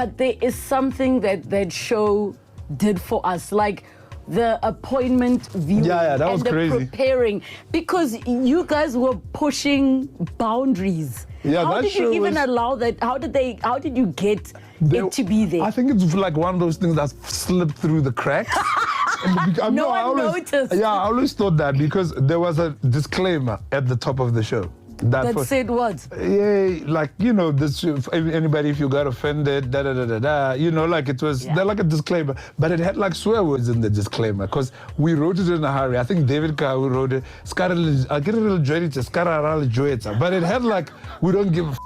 But there is something that show did for us, like the appointment viewing that was and the crazy. preparing, because you guys were pushing boundaries. Yeah, how that did you show even was- allow that? How did you get it to be there? I think it's like one of those things that slipped through the cracks. No one noticed. Yeah, I always thought that because there was a disclaimer at the top of the show. That said what? Yeah, like, this, anybody, if you got offended, like it was, they're like a disclaimer, but it had like swear words in the disclaimer because we wrote it in a hurry. I think David Kawu wrote it, but it had like, we don't give a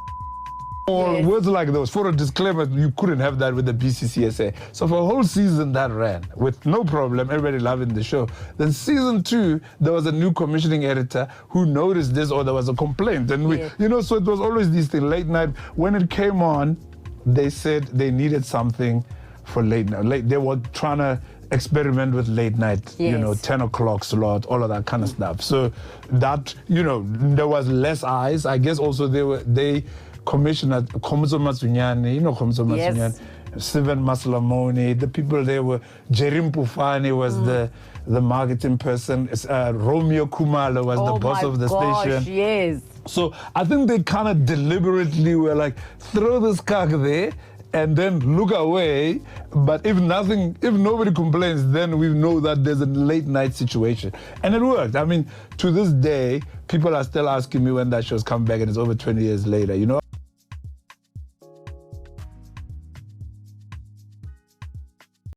or words like those. For a disclaimer, you couldn't have that with the BCCSA. So for a whole season that ran with no problem, everybody loving the show. Then season 2, there was a new commissioning editor who noticed this, or there was a complaint. And we, so it was always these things. Late night, when it came on, they said they needed something for late night. They were trying to experiment with late night, 10 o'clock slot, all of that kind of stuff. So that, there was less eyes. I guess also they Commissioner Kagiso Lediga, Kagiso Lediga, Steven Maslamoni, the people there were, Jerry Mpufane was the marketing person, Romeo Kumalo was the boss of the station. Yes. So I think they kind of deliberately were like, throw this cock there and then look away. But if nobody complains, then we know that there's a late night situation. And it worked. I mean, to this day, people are still asking me when that show's come back, and it's over 20 years later,